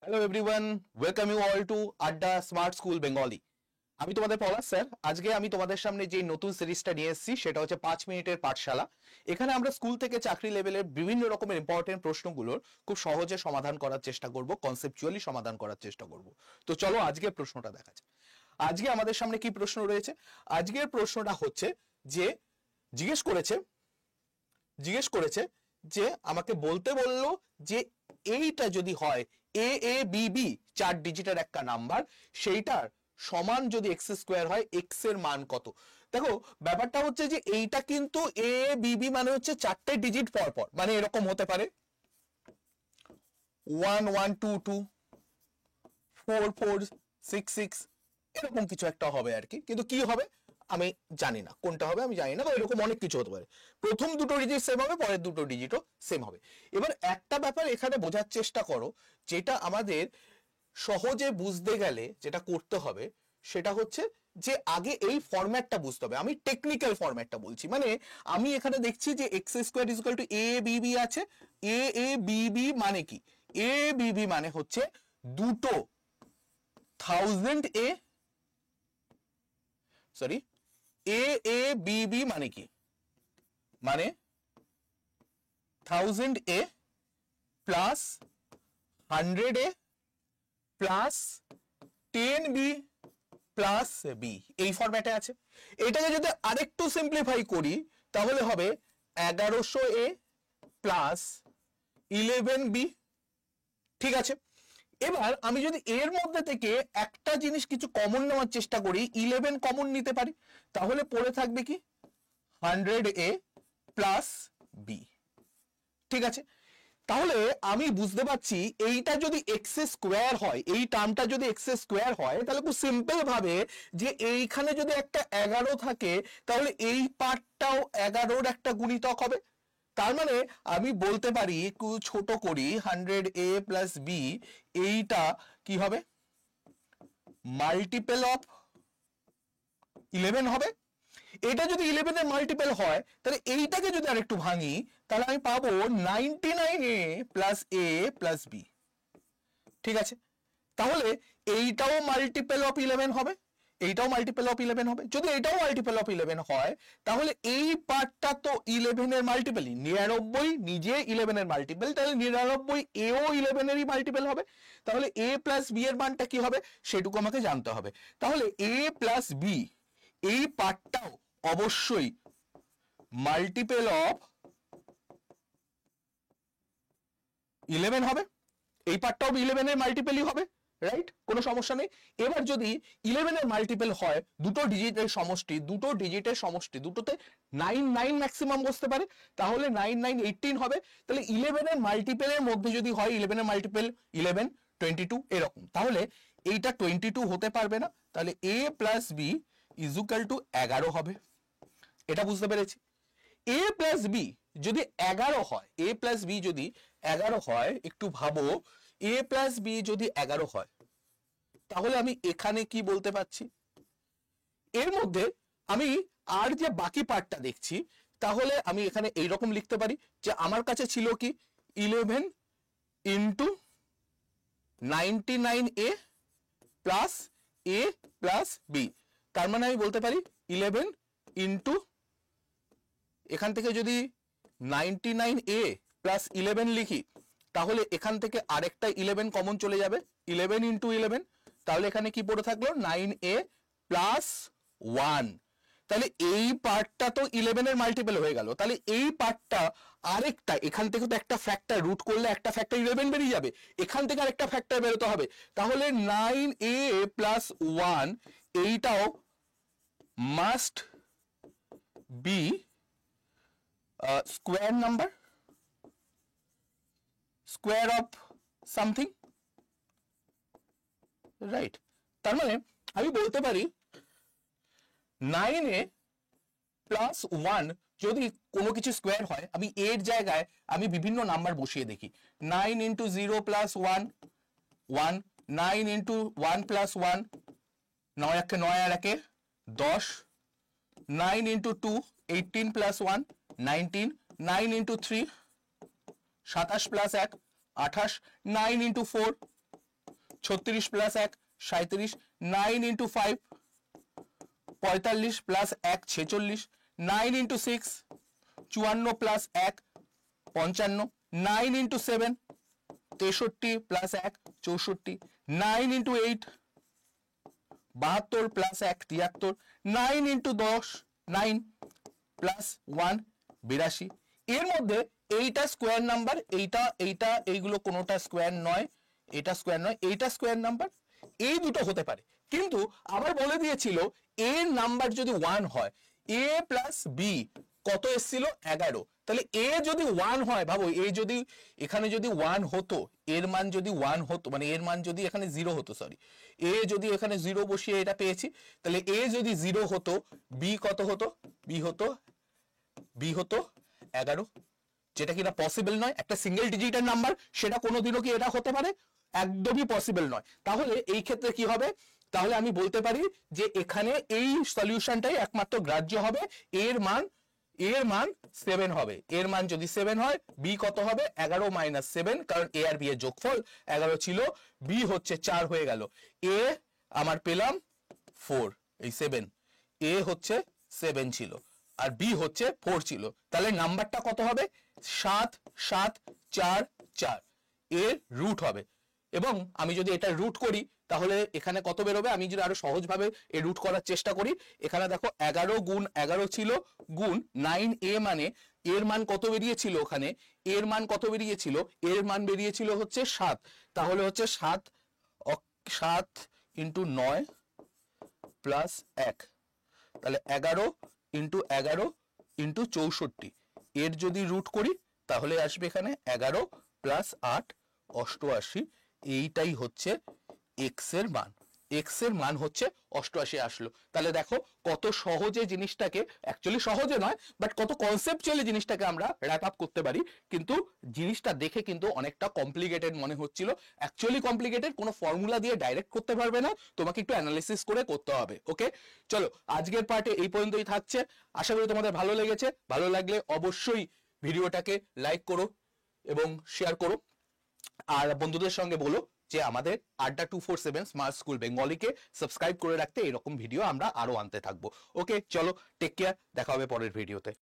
Hello everyone, welcome you all to Adda smart school Bengali. আমি তোমাদের পলাশ sir. আজকে আমি তোমাদের সামনে যে নতুন সিরিজটা নিয়ে এসেছি সেটা হচ্ছে 5 মিনিটের পাঠশালা। এখানে আমরা স্কুল থেকে চাকরি লেভেলের বিভিন্ন রকমের ইম্পর্টেন্ট প্রশ্নগুলোর খুব সহজে সমাধান করার চেষ্টা করব, কনসেপচুয়ালি সমাধান করার চেষ্টা করব। তো চলো আজকে প্রশ্নটা দেখা যাক। আজকে আমাদের সামনে কি প্রশ্ন রয়েছে? আজকের প্রশ্নটা হচ্ছে যে জিজ্ঞেস করেছে যে আমাকে বলতে বললো যে এইটা যদি হয় এ এ বি বি 4 ডিজিটের একটা নাম্বার, সেইটার সমান যদি এক্স স্কোয়ার হয়, এক্স এর মান কত? দেখো ব্যাপারটা হচ্ছে যে এইটা কিন্তু এ বি বি মানে হচ্ছে 4টে ডিজিট পর পর, মানে এরকম হতে পারে 1 1 2 2 4 4 6 6, এরকম কিছু একটা হবে আর কি। কিন্তু কি হবে আমি জানি না, কোনটা হবে আমি জানি না, বা এরকম অনেক কিছু হতে পারে। প্রথম দুটো ডিজিট সেম হবে, পরের দুটো ডিজিটও সেম হবে। এবার একটা ব্যাপার এখানে বোঝার চেষ্টা করো, যেটা আমাদের সহজে বুঝতে গেলে যেটা করতে হবে সেটা হচ্ছে যে আগে এই ফরম্যাটটা বুঝতে হবে। আমি টেকনিক্যাল ফরম্যাটটা বলছি, মানে আমি এখানে দেখছি যে X square is equal to A B B আছে। এ এ বি বি মানে কি? এ বি বি মানে হচ্ছে দুটো 1000 এ, সরি, এ এ বি বি মানে কি? মানে 1000 এ প্লাস 100 এ প্লাস 10 বি প্লাস বি, এই ফরম্যাটে আছে। এটাকে যদি আরেকটু সিম্পলিফাই করি তাহলে হবে 1100 এ প্লাস 11 বি। ঠিক আছে, এবার আমি যদি এর মধ্যে থেকে একটা জিনিস কিছু কমন নেওয়ার চেষ্টা করি, 11 কমন নিতে পারি, তাহলে পড়ে থাকবে কি 100 এ প্লাস বি। ঠিক আছে, তাহলে আমি বুঝতে পারছি এইটা যদি এক্স স্কোয়ার হয়, এই টার্মটা যদি এক্স স্কোয়ার হয়, তাহলে খুব সিম্পল ভাবে যে এইখানে যদি একটা 11 থাকে তাহলে এই পার্টটাও 11-র একটা গুণিতক হবে। তার মানে আমি বলতে পারি, একটু ছোট করি, 100 এ প্লাস বি, এইটা কি হবে? মাল্টিপল অফ 11 হবে। এটা যদি 11 এর মাল্টিপল হয় তাহলে এইটাকে যদি আরেকটু ভাঙি তাহলে আমি পাবো 99 এ প্লাস এ প্লাস বি। ঠিক আছে, তাহলে এইটাও মাল্টিপল অফ 11 হবে, এইটাও মাল্টিপল অফ 11 হবে। যদি এটাও মাল্টিপল অফ 11 হয় তাহলে এই পার্টটা তো 11 এর মাল্টিপলই, 99 নিজে 11 এর মাল্টিপল, তাহলে 99 এও 11 এরই মাল্টিপল হবে। তাহলে এ প্লাস বি এর মানটা কি হবে সেটুকু আমাকে জানতে হবে। তাহলে এ প্লাস বি এই পার্টটাও অবশ্যই মাল্টিপল অফ 11 হবে, এই পার্টটাও 11 এর মাল্টিপলই হবে, রাইট? কোনো সমস্যা নেই। এবার যদি 11 এর মাল্টিপল হয় দুটো ডিজিটের সমষ্টি, দুটোতে 9 ম্যাক্সিমাম বসতে পারে, তাহলে 9 9 18 হবে। তাহলে 11 এর মাল্টিপলের মধ্যে যদি হয়, 11 এর মাল্টিপল 11 22 এরকম, তাহলে এইটা 22 হতে পারবে না। তাহলে A plus B is equal to 11 হবে। এটা বুঝতে পেরেছি। এ প্লাস বি যদি 11 হয়, এ প্লাস বি যদি 11 হয়, একটু ভাবো, এ প্লাস বি যদি 11 হয় তাহলে আমি এখানে কি বলতে পারছি? এর মধ্যে আমি আর যে বাকি পার্টটা দেখছি, তাহলে আমি এখানে এইরকম লিখতে পারি যে আমার কাছে ছিল কি 11 ইন্টু 99 এ প্লাস এ প্লাস বি। তার মানে আমি বলতে পারি 11 ইন্টু, এখান থেকে যদি 99 এ প্লাস 11 লিখি তাহলে এখান থেকে আরেকটা 11 কমন চলে যাবে, 11 ইন্টু 11, তাহলে এখানে কি পড়ে থাকলো 9a প্লাস 1। তাহলে এই পার্টটা তো 11 এর মাল্টিপল হয়ে গেল, তাহলে এই পার্টটা আরেকটা, এখান থেকে তো একটা ফ্যাক্টর রুট করলে একটা ফ্যাক্টর 11 বেরিয়ে যাবে, এখান থেকে আরেকটা ফ্যাক্টর বেরোতে হবে, তাহলে 9a প্লাস 1 এইটাও must be square number, square of something, right? তার মানে আমি বলতে পারি 9a প্লাস 1 যদি কোনো কিছু স্কোয়ার হয়, আমি এর জায়গায় আমি বিভিন্ন নাম্বার বসিয়ে দেখি। 9 ইন্টু 0 প্লাস 1 1, 9 ইন্টু 1 প্লাস 1 9 একে 9 আর একে 10, 9 into 2 18 plus 1 19, 9 into 3 27 plus 1 28, 9 into 4 36 plus 1 37, 9 into 5 45 plus 1 46, 9 into 6 54 plus 1 55, 9 into 7 63 plus 1 64, 9 into 8 72 plus 1 73, 9 into 10 9 plus 1 82। এর মধ্যে এইটা স্কোয়ার নাম্বার, এইটা এইগুলো কোনোটা স্কোয়ার নয়, এটা স্কোয়ার নয়, এইটা স্কোয়ার নাম্বার, এই দুটো হতে পারে। কিন্তু আবার বলে দিয়েছিল এর নাম্বার যদি 1 হয়, এ প্লাস বি কত এসেছিল 11, তাহলে এ যদি 1 হয়, ভাবো এ যদি এখানে যদি 1 হতো, এর মান যদি 1 হতো, মানে এর মান যদি এখানে 0 হতো, সরি এ যদি এখানে 0 বসিয়ে এটা পেয়েছি, তাহলে এ যদি 0 হতো, বি কত হতো, বি হতো 11, যেটা কিনা পসিবল নয়। একটা সিঙ্গেল ডিজিটের নাম্বার, সেটা কোনোদিনও কি এটা হতে পারে? একদমই পসিবল নয়। তাহলে এই ক্ষেত্রে কি হবে? তাহলে আমি বলতে পারি যে এখানে এই সলিউশনটাই একমাত্র গ্রাহ্য হবে। এর মান 7 হবে। এর মান যদি 7 হয়, বি কত হবে? 11 মাইনাস 7, কারণ এ আর বি এর যোগফল 11 ছিল, বি হচ্ছে 4 হয়ে গেল। এ আমার পেলাম 4, এই 7, এ হচ্ছে 7 ছিল আর বি হচ্ছে 4 ছিল। তাহলে নাম্বারটা কত হবে? 7 7 4 4 এর রুট হবে। এবং আমি যদি এটা রুট করি তাহলে এখানে কত বেরোবে? আমি যদি আরো সহজভাবে এই রুট করার চেষ্টা করি, এখানে দেখো 11 গুণ 11 ছিল গুণ 9a, মানে এর মান কত বেরিয়েছিল? ওখানে এর মান কত বেরিয়েছিল? এর মান বেরিয়েছিল হচ্ছে 7। তাহলে হচ্ছে 7 ইন্টু 9 প্লাস 1, তাহলে 11 ইন্টু 11 ইন্টু 64, এর যদি রুট করি তাহলে আসবে এখানে 11 প্লাস 8 88। এইটাই হচ্ছে এক্স এর মান। এক্স এর মান হচ্ছে 88 আসলো। তাহলে দেখো কত সহজে জিনিসটাকে, অ্যাকচুয়ালি সহজে নয়, বাট কত কনসেপচুয়ালি জিনিসটাকে আমরা র্যাপ আপ করতে পারি। কিন্তু জিনিসটা দেখে কিন্তু অনেকটা কমপ্লিকেটেড মনে হচ্ছিল। অ্যাকচুয়ালি কমপ্লিকেটেড, কোনো ফর্মুলা দিয়ে ডাইরেক্ট করতে পারবে না, তোমাকে একটু অ্যানালিসিস করে করতে হবে। ওকে, চলো আজকের পার্টে এই পর্যন্তই থাকছে। আশা করি তোমাদের ভালো লেগেছে। ভালো লাগলে অবশ্যই ভিডিওটাকে লাইক করো এবং শেয়ার করো, আর বন্ধুদের সঙ্গে বলো যে আমাদের আড্ডা 247 স্মার্ট স্কুল বেঙ্গলিকে সাবস্ক্রাইব করে রাখতে। এরকম ভিডিও আমরা আরো আনতে থাকবো। ওকে, চলো টেক কেয়ার, দেখা হবে পরের ভিডিওতে।